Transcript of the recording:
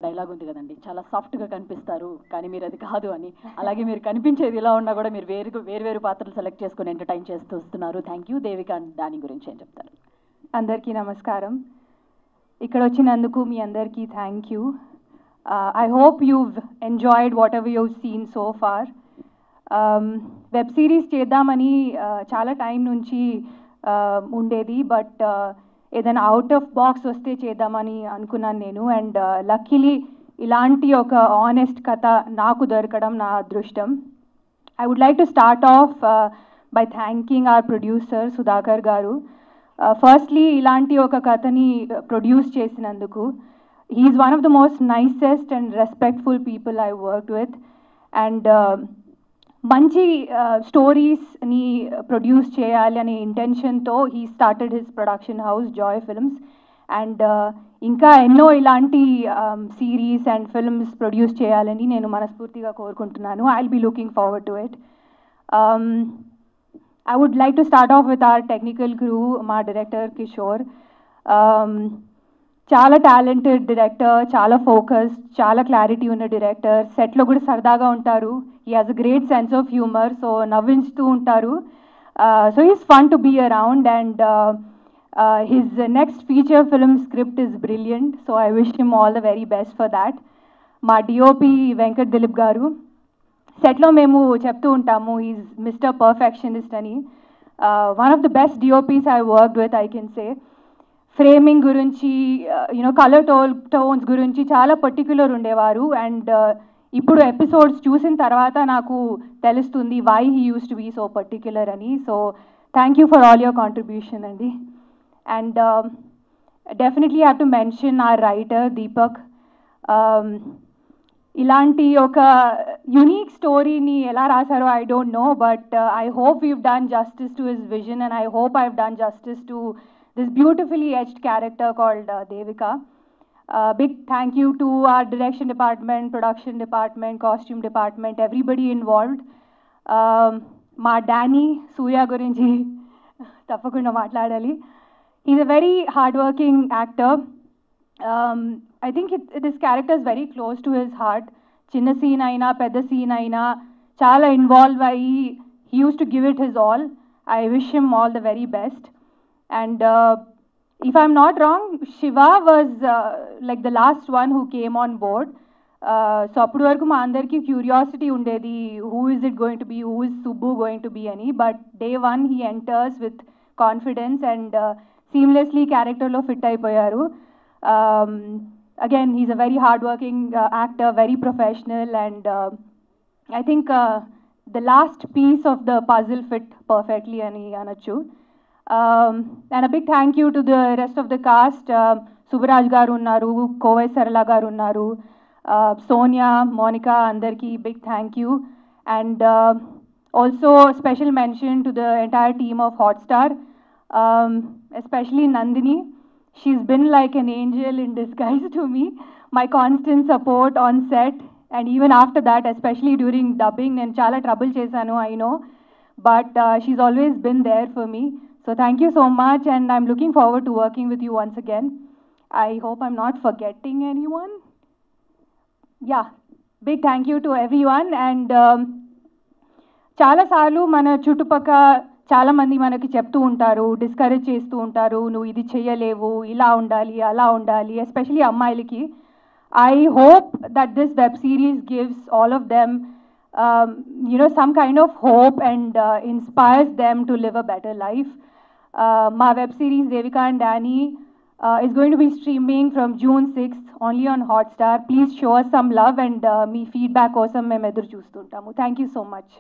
Dialogue ఉంది కదండి, చాలా సాఫ్ట్గా కనిపిస్తారు కానీ మీరు అది కాదు అని. అలాగే మీరు కనిపించేది ఇలా ఉన్నా కూడా మీరు వేరు పాత్రలు సెలెక్ట్ చేసుకుని ఎంటర్టైన్ చేస్తూ వస్తున్నారు. Thank you. దేవిక అండ్ దాని గురించి ఏం చెప్తారు? అందరికీ నమస్కారం. ఇక్కడ వచ్చినందుకు మీ అందరికీ thank you. I hope you've enjoyed whatever you've seen so far. Web series చేద్దామని చాలా టైం నుంచి ఉండేది, బట్ ఏదైనా అవుట్ ఆఫ్ బాక్స్ వస్తే చేద్దామని అనుకున్నాను నేను. అండ్ లక్కీలీ ఇలాంటి ఒక ఆనెస్ట్ కథ నాకు దొరకడం నా అదృష్టం. I would like to start off by thanking our producer Sudhakar garu. Firstly ఇలాంటి ఒక కథని ప్రొడ్యూస్ చేసినందుకు. He's one of the most nicest and respectful people I worked with. And మంచి స్టోరీస్ని ప్రొడ్యూస్ చేయాలి అనే ఇంటెన్షన్తో he started his production house Joy Films. And ఇంకా ఎన్నో ఇలాంటి సిరీస్ అండ్ ఫిల్మ్స్ ప్రొడ్యూస్ చేయాలని నేను మనస్ఫూర్తిగా కోరుకుంటున్నాను. I will be looking forward to it. I would like to start off with our technical crew, my director Kishore. Chala talented director, chala focused, chala clarity unna director. Set lo kuda sardaga untaru. He has a great sense of humor, so navinchu untaru. So he's fun to be around, and his next feature film script is brilliant. So I wish him all the very best for that. My DOP Venkat Dilip garu. సెట్లో మేము చెప్తూ ఉంటాము is mister perfectionist అని. One of the best DOPs I worked with, I can say. Framing గురించి, colour tones గురించి చాలా particular ఉండేవారు. And ఇప్పుడు ఎపిసోడ్స్ చూసిన తర్వాత నాకు తెలుస్తుంది why he used to be so particular అని. So thank you for all your contribution అండి. And definitely have to mention our writer Deepak. ఇలాంటి ఒక యునీక్ స్టోరీని ఎలా రాశారో I don't know, but I hope you've done justice to his vision, and I hope I've done justice to this beautifully etched character called Devika. Big thank you to our direction department, production department, costume department, everybody involved. మా Danny సూర్య గురించి తప్పకుండా మాట్లాడాలి. He's a very hardworking actor. I think this character is very close to his heart. Chinna scene aina pedda scene aina chala involve ayi he used to give it his all. I wish him all the very best. And if I'm not wrong, Shiva was like the last one who came on board. So appudu varaku ma andarki curiosity undedi, who is it going to be, who is Subbu going to be ani. But day one he enters with confidence and seamlessly character lo fit ayipoyaru. Again, he's a very hardworking actor, very professional, and I think the last piece of the puzzle fit perfectly ani anachu. And a big thank you to the rest of the cast. Subaraj garu unnaru, Kovai Sarala garu unnaru, Sonia, Monica, andarki big thank you. And also special mention to the entire team of Hotstar, especially Nandini. She's been like an angel in disguise to me. My constant support on set, and even after that, especially during dubbing, నేను చాలా trouble చేశాను, I know, but she's always been there for me. So thank you so much, and I'm looking forward to working with you once again. I hope I'm not forgetting anyone. Yeah, big thank you to everyone. And చాలా సార్లు మన చుట్టుపక్క చాలా మంది మనకి చెప్తూ ఉంటారు, discourage చేస్తూ ఉంటారు, నువ్వు ఇది చేయలేవు, ఇలా ఉండాలి, అలా ఉండాలి, ఎస్పెషలీ అమ్మాయిలకి. I hope that this web series gives all of them some kind of hope and inspires them to live a better life. My web series Devika and Danny is going to be streaming from June 6th only on Hotstar. Please show us some love, and me feedback కోసం మేము ఎదురు చూస్తుంటాము. Thank you so much.